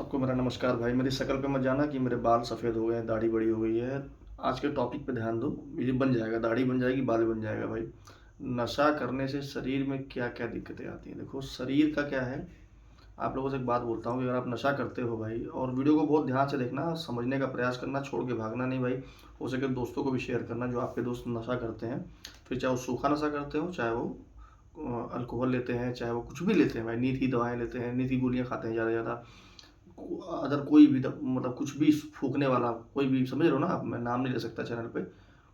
सबको मेरा नमस्कार भाई। मेरी शक्ल पे मत जाना कि मेरे बाल सफ़ेद हो गए हैं, दाढ़ी बड़ी हो गई है। आज के टॉपिक पे ध्यान दो। ये बन जाएगा, दाढ़ी बन जाएगी, बाल बन जाएगा भाई। नशा करने से शरीर में क्या क्या दिक्कतें आती हैं। देखो शरीर का क्या है, आप लोगों से एक बात बोलता हूँ कि अगर आप नशा करते हो भाई, और वीडियो को बहुत ध्यान से देखना, समझने का प्रयास करना, छोड़ के भागना नहीं भाई। हो सके दोस्तों को भी शेयर करना जो आपके दोस्त नशा करते हैं। फिर चाहे वो सूखा नशा करते हो, चाहे वो अल्कोहल लेते हैं, चाहे वो कुछ भी लेते हैं भाई, नींद की दवाएं लेते हैं, नींद की गोलियां खाते हैं ज़्यादा ज़्यादा, अदर कोई भी मतलब कुछ भी फूकने वाला कोई भी, समझ रहे हो ना आप, मैं नाम नहीं ले सकता चैनल पे।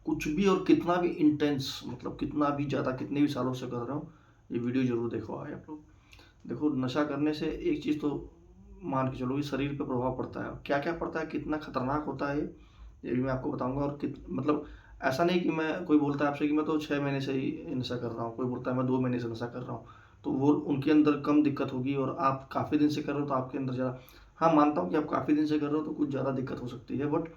कुछ भी और कितना भी इंटेंस, मतलब कितना भी ज़्यादा, कितने भी सालों से कर रहा हूँ, ये वीडियो जरूर देखो आए आप लोग। देखो नशा करने से एक चीज़ तो मान के चलो कि शरीर पे प्रभाव पड़ता है। क्या क्या पड़ता है, कितना खतरनाक होता है ये भी मैं आपको बताऊंगा। और मतलब ऐसा नहीं कि मैं, कोई बोलता है आपसे कि मैं तो 6 महीने से ही नशा कर रहा हूँ, कोई बोलता है मैं 2 महीने से नशा कर रहा हूँ, तो वो उनके अंदर कम दिक्कत होगी, और आप काफ़ी दिन से कर रहे हो तो आपके अंदर ज़्यादा। हाँ मानता हूँ कि आप काफ़ी दिन से कर रहे हो तो कुछ ज़्यादा दिक्कत हो सकती है, बट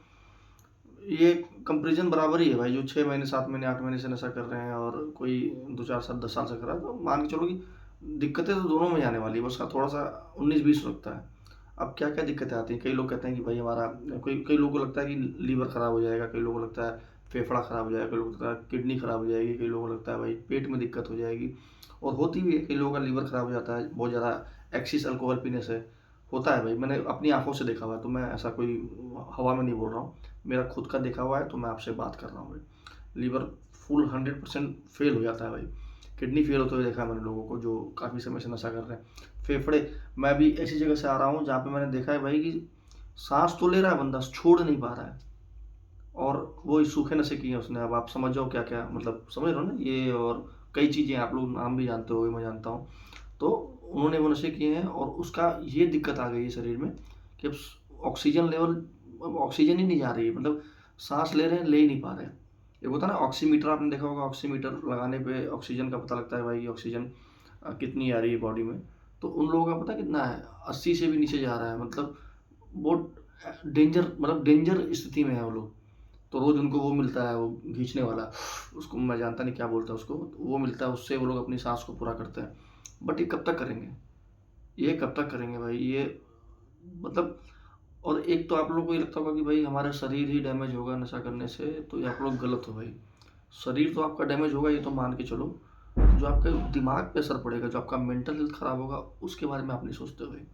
ये कंपेरिजन बराबर ही है भाई। जो 6 महीने, 7 महीने, 8 महीने से नशा कर रहे हैं और कोई 2 4 साल 10 साल से कर रहा है, तो मान के चलो कि दिक्कतें तो दोनों में आने वाली है, बस थोड़ा सा 19-20 लगता है। अब क्या क्या दिक्कतें आती हैं, कई लोग कहते हैं कि भाई हमारा, कोई कई लोगों को लगता है कि लीवर खराब हो जाएगा, कई लोगों को लगता है फेफड़ा खराब हो जाएगा, कई लोगों को लगता है किडनी खराब हो जाएगी, कई लोगों को लगता है भाई पेट में दिक्कत हो जाएगी। और होती भी है, कई लोगों का लीवर खराब हो जाता है बहुत ज़्यादा एक्सिस अल्कोहल पीने से। होता है भाई, मैंने अपनी आंखों से देखा हुआ है, तो मैं ऐसा कोई हवा में नहीं बोल रहा हूँ, मेरा खुद का देखा हुआ है, तो मैं आपसे बात कर रहा हूँ भाई। लीवर फुल 100% फेल हो जाता है भाई। किडनी फेल होते हुए देखा है मैंने लोगों को जो काफ़ी समय से नशा कर रहे हैं। फेफड़े, मैं भी ऐसी जगह से आ रहा हूँ जहाँ पे मैंने देखा है भाई कि सांस तो ले रहा है बंदा, छोड़ नहीं पा रहा है, और वो सूखे नशे किए हैं उसने। अब आप समझ जाओ क्या क्या, मतलब समझ रहे हो ना ये, और कई चीज़ें आप लोग नाम भी जानते हो, मैं जानता हूँ। तो उन्होंने वो नशे किए हैं और उसका ये दिक्कत आ गई है शरीर में कि अब ऑक्सीजन लेवल, अब ऑक्सीजन ही नहीं जा रही है, मतलब सांस ले रहे हैं, ले ही नहीं पा रहे हैं। एक होता है ना ऑक्सीमीटर, आपने देखा होगा, ऑक्सीमीटर लगाने पे ऑक्सीजन का पता लगता है भाई, ऑक्सीजन कितनी आ रही है बॉडी में। तो उन लोगों का पता कितना है, 80 से भी नीचे जा रहा है, मतलब बहुत डेंजर, मतलब डेंजर स्थिति में है वो लोग। तो रोज़ उनको वो मिलता है, वो खींचने वाला, उसको मैं जानता नहीं क्या बोलता है उसको, तो वो मिलता है, उससे वो लोग अपनी सांस को पूरा करते हैं। बट ये कब तक करेंगे, ये कब तक करेंगे भाई ये, मतलब। और एक तो आप लोगों को ये लगता होगा कि भाई हमारा शरीर ही डैमेज होगा नशा करने से, तो ये आप लोग गलत हो भाई। शरीर तो आपका डैमेज होगा ये तो मान के चलो, जो आपके दिमाग पे असर पड़ेगा, जो आपका मेंटल हेल्थ खराब होगा, उसके बारे में आप नहीं सोचते भाई।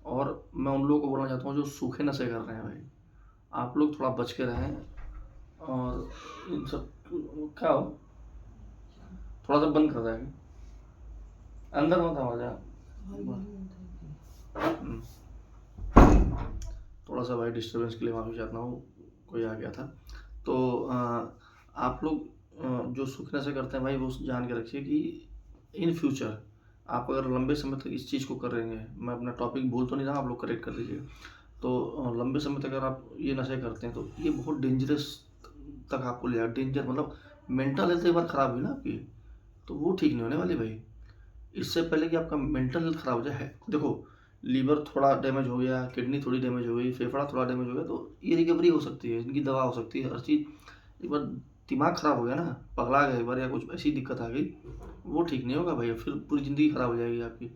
और मैं उन लोगों को बोलना चाहता हूँ जो सूखे नशे कर रहे हैं भाई, आप लोग थोड़ा बच के रहें। और इन सब, क्या हो, थोड़ा सा बंद कर रहा है, अंदर मत आवाज आ। थोड़ा सा भाई डिस्टर्बेंस के लिए माफ़ी चाहता हूँ, कोई आ गया था। तो आप लोग जो सूखने से करते हैं भाई, वो जान के रखिए कि इन फ्यूचर आप अगर लंबे समय तक इस चीज़ को कर रहे हैं, मैं अपना टॉपिक भूल तो नहीं रहा, आप लोग करेक्ट कर दीजिएगा। तो लंबे समय तक अगर आप ये नशे करते हैं तो ये बहुत डेंजरस तक आपको ले जाएगा। डेंजर मतलब मेंटल हेल्थ एक बार ख़राब हुई ना आपकी, तो वो ठीक नहीं होने वाली भाई। इससे पहले कि आपका मेंटल हेल्थ ख़राब हो जाए, है देखो, लीवर थोड़ा डैमेज हो गया, किडनी थोड़ी डैमेज हो गई, फेफड़ा थोड़ा डैमेज हो गया, तो ये रिकवरी हो सकती है, इनकी दवा हो सकती है, हर चीज़। एक बार दिमाग ख़राब हो गया ना, पगला गए एक बार, या कुछ ऐसी दिक्कत आ गई, वो ठीक नहीं होगा भाई, फिर पूरी ज़िंदगी ख़राब हो जाएगी आपकी।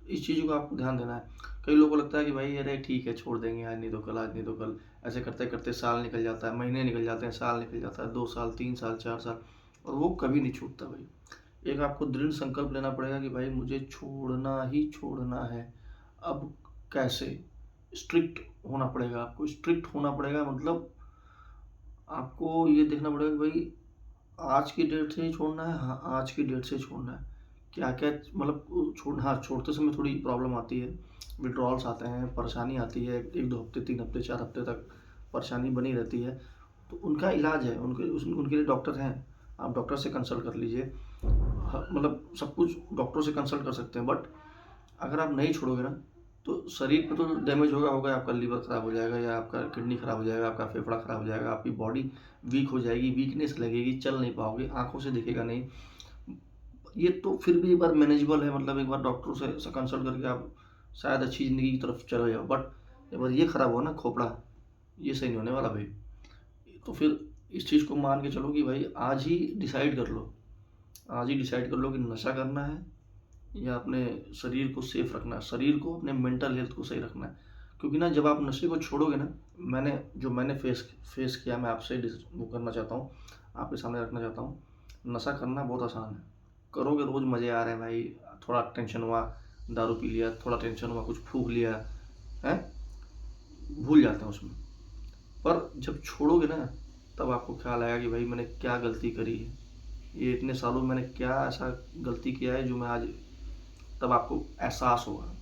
इस चीज़ों को आपको ध्यान देना है। कई लोगों को लगता है कि भाई अरे ठीक है, छोड़ देंगे, आज नहीं तो कल, आज नहीं तो कल, ऐसे करते करते साल निकल जाता है, महीने निकल जाते हैं, साल निकल जाता है, 2 साल, 3 साल, 4 साल, और वो कभी नहीं छूटता भाई। एक आपको दृढ़ संकल्प लेना पड़ेगा कि भाई मुझे छोड़ना ही छोड़ना है। अब कैसे, स्ट्रिक्ट होना पड़ेगा, आपको स्ट्रिक्ट होना पड़ेगा, मतलब आपको ये देखना पड़ेगा कि भाई आज की डेट से ही छोड़ना है, हाँ आज की डेट से छोड़ना है। क्या क्या, मतलब हाँ छोड़ते समय थोड़ी प्रॉब्लम आती है, विड्रॉल्स आते हैं, परेशानी आती है, 1-2 हफ्ते, 3 हफ्ते, 4 हफ्ते तक परेशानी बनी रहती है, तो उनका इलाज है, उनके लिए डॉक्टर हैं, आप डॉक्टर से कंसल्ट कर लीजिए। मतलब सब कुछ डॉक्टर से कंसल्ट कर सकते हैं, बट अगर आप नहीं छोड़ोगे ना, तो शरीर पे तो डैमेज होगा होगा, आपका लीवर ख़राब हो जाएगा, या आपका किडनी ख़राब हो जाएगा, आपका फेफड़ा ख़राब हो जाएगा, आपकी बॉडी वीक हो जाएगी, वीकनेस लगेगी, चल नहीं पाओगे, आंखों से दिखेगा नहीं। ये तो फिर भी एक बार मैनेजेबल है, मतलब एक बार डॉक्टर से कंसल्ट करके आप शायद अच्छी ज़िंदगी की तरफ चले जाओ, बट एक बार ये ख़राब हो ना खोपड़ा, ये सही नहीं होने वाला भाई। तो फिर इस चीज़ को मान के चलो कि भाई आज ही डिसाइड कर लो, आज ही डिसाइड कर लो कि नशा करना है या अपने शरीर को सेफ रखना है, शरीर को, अपने मेंटल हेल्थ को सही रखना है। क्योंकि ना जब आप नशे को छोड़ोगे ना, मैंने फेस किया, मैं आपसे वो करना चाहता हूँ, आपके सामने रखना चाहता हूँ। नशा करना बहुत आसान है, करोगे रोज़ मज़े आ रहे हैं भाई, थोड़ा टेंशन हुआ दारू पी लिया, थोड़ा टेंशन हुआ कुछ फूंक लिया है, भूल जाते हैं उसमें। पर जब छोड़ोगे ना, तब आपको ख्याल आएगा कि भाई मैंने क्या गलती करी है, ये इतने सालों में मैंने क्या ऐसा गलती किया है जो मैं आज, तब आपको एहसास होगा,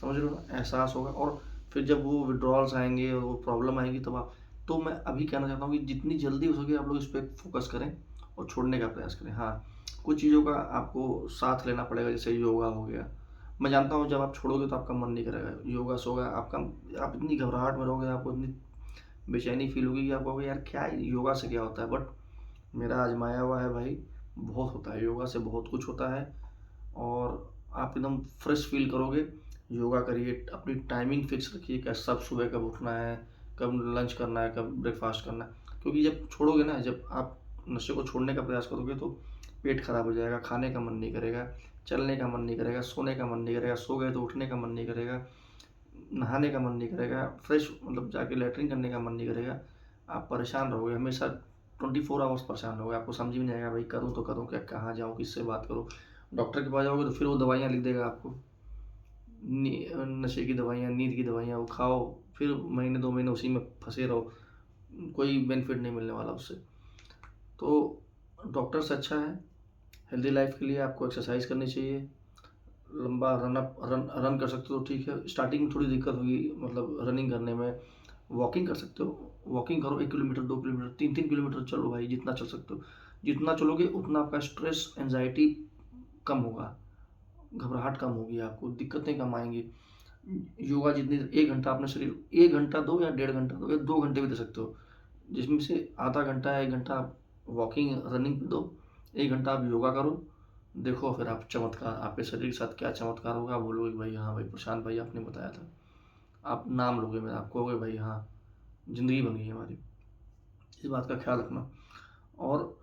समझ रहे हो ना, एहसास होगा। और फिर जब वो विड्रॉल्स आएंगे और वो प्रॉब्लम आएगी तब आप, तो मैं अभी कहना चाहता हूँ कि जितनी जल्दी हो सके आप लोग इस पर फोकस करें और छोड़ने का प्रयास करें। हाँ, कुछ चीज़ों का आपको साथ लेना पड़ेगा, जैसे योगा हो गया। मैं जानता हूँ जब आप छोड़ोगे तो आपका मन नहीं करेगा योगा सोगा, आपका, आप इतनी घबराहट में रहोगे, आपको इतनी बेचैनी फील होगी कि आप कहोगे यार क्या योगा से क्या होता है। बट मेरा आजमाया हुआ है भाई, बहुत होता है योगा से, बहुत कुछ होता है। और आप एकदम फ्रेश फील करोगे। योगा करिए, अपनी टाइमिंग फिक्स रखिए, कैसे सब सुबह कब उठना है, कब लंच करना है, कब ब्रेकफास्ट करना है। क्योंकि जब छोड़ोगे ना, जब आप नशे को छोड़ने का प्रयास करोगे तो पेट खराब हो जाएगा, खाने का मन नहीं करेगा, चलने का मन नहीं करेगा, सोने का मन नहीं करेगा, सो गए तो उठने का मन नहीं करेगा, नहाने का मन नहीं करेगा, फ्रेश मतलब जाके लैट्रिन करने का मन नहीं करेगा। आप परेशान रहोगे हमेशा, 24 आवर्स परेशान रहोगे, आपको समझ में नहीं आएगा भाई करूँ तो करूँ क्या, कहाँ जाऊँ, किससे बात करूँ। डॉक्टर के पास जाओगे तो फिर वो दवाइयाँ लिख देगा आपको, नशे की दवाइयाँ, नींद की दवाइयाँ, वो खाओ, फिर महीने 2 महीने उसी में फंसे रहो, कोई बेनिफिट नहीं मिलने वाला उससे। तो डॉक्टर से अच्छा है हेल्दी लाइफ के लिए आपको एक्सरसाइज करनी चाहिए, लंबा रन कर सकते हो तो ठीक है। स्टार्टिंग में थोड़ी दिक्कत होगी, मतलब रनिंग करने में। वॉकिंग कर सकते हो, वॉकिंग करो, 1 किलोमीटर 2 किलोमीटर 3-3 किलोमीटर चलो भाई, जितना चल सकते हो। जितना चलोगे उतना आपका स्ट्रेस एंजाइटी कम होगा, घबराहट कम होगी, आपको दिक्कतें कम आएंगी। योगा जितनी 1 घंटा अपने शरीर, 1 घंटा दो या 1.5 घंटा दो या 2 घंटे भी दे सकते हो, जिसमें से आधा घंटा या 1 घंटा आप वॉकिंग रनिंग पे दो, 1 घंटा आप योगा करो। देखो फिर आप चमत्कार, आपके शरीर के साथ क्या चमत्कार होगा, आप बोलोगे भाई हाँ भाई प्रशांत भाई आपने बताया था, आप नाम लोगे मेरा, आप कहोगे भाई हाँ ज़िंदगी बन गई हमारी। इस बात का ख्याल रखना। और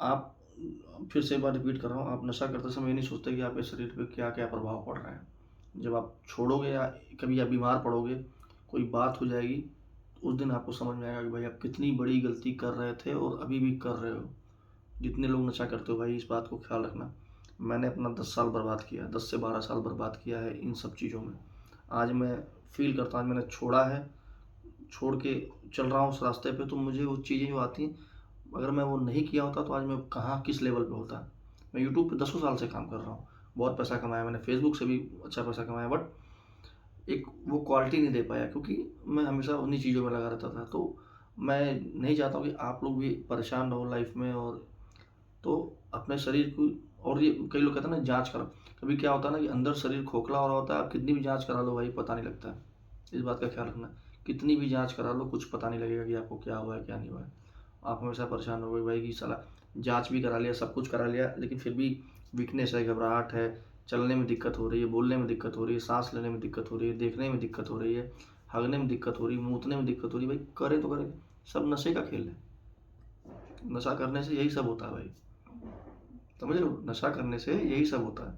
आप, फिर से एक बार रिपीट कर रहा हूँ, आप नशा करते समय ये नहीं सोचते कि आपके शरीर पे क्या क्या प्रभाव पड़ रहा है। जब आप छोड़ोगे या कभी आप बीमार पड़ोगे, कोई बात हो जाएगी, उस दिन आपको समझ में आएगा कि भाई आप कितनी बड़ी गलती कर रहे थे और अभी भी कर रहे हो। जितने लोग नशा करते हो भाई, इस बात को ख्याल रखना। मैंने अपना 10 साल बर्बाद किया, 10 से 12 साल बर्बाद किया है इन सब चीज़ों में। आज मैं फील करता हूँ, मैंने छोड़ा है, छोड़ के चल रहा हूँ उस रास्ते पे, तो मुझे वो चीज़ें जो आती हैं, अगर मैं वो नहीं किया होता तो आज मैं कहाँ किस लेवल पे होता। मैं यूट्यूब पे 10 साल से काम कर रहा हूँ, बहुत पैसा कमाया मैंने, फेसबुक से भी अच्छा पैसा कमाया, बट एक वो क्वालिटी नहीं दे पाया क्योंकि मैं हमेशा उन्हीं चीज़ों में लगा रहता था। तो मैं नहीं चाहता हूँ कि आप लोग भी परेशान रहो लाइफ में। और तो अपने शरीर को, और ये कई लोग कहते हैं ना जांच करो, कभी क्या होता है ना कि अंदर शरीर खोखला हो रहा होता है, आप कितनी भी जांच करा लो भाई पता नहीं लगता है। इस बात का ख्याल रखना, कितनी भी जांच करा लो कुछ पता नहीं लगेगा कि आपको क्या हुआ है क्या नहीं हुआ है। आप हमेशा परेशान हो गए भाई कि साला जांच भी करा लिया, सब कुछ करा लिया, लेकिन फिर भी वीकनेस है, घबराहट है, चलने में दिक्कत हो रही है, बोलने में दिक्कत हो रही है, सांस लेने में दिक्कत हो रही है, देखने में दिक्कत हो रही है, हगने में दिक्कत हो रही है, मूतने में दिक्कत हो रही है। भाई करें तो करें, सब नशे का खेल है। नशा करने से यही सब होता है भाई, समझ रहे हो, नशा करने से यही सब होता है।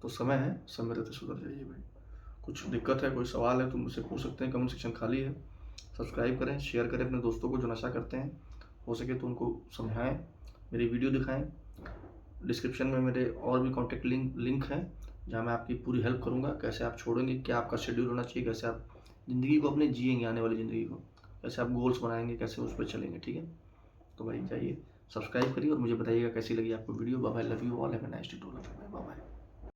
तो समय है, समय रहते सुधर जाइए भाई। कुछ दिक्कत है, कोई सवाल है तो मुझसे पूछ सकते हैं, कमेंट सेक्शन खाली है। सब्सक्राइब करें, शेयर करें अपने दोस्तों को जो नशा करते हैं, हो सके तो उनको समझाएं, मेरी वीडियो दिखाएं। डिस्क्रिप्शन में मेरे और भी कॉन्टैक्ट लिंक है, जहाँ मैं आपकी पूरी हेल्प करूँगा, कैसे आप छोड़ेंगे, क्या आपका शेड्यूल होना चाहिए, कैसे आप ज़िंदगी को अपने जिएंगे, आने वाली ज़िंदगी को कैसे आप गोल्स बनाएंगे, कैसे उस पर चलेंगे। ठीक है, तो भाई जाइए सब्सक्राइब करिए और मुझे बताइएगा कैसी लगी आपको video. Bye bye, love you all, have a nice day too, bye bye.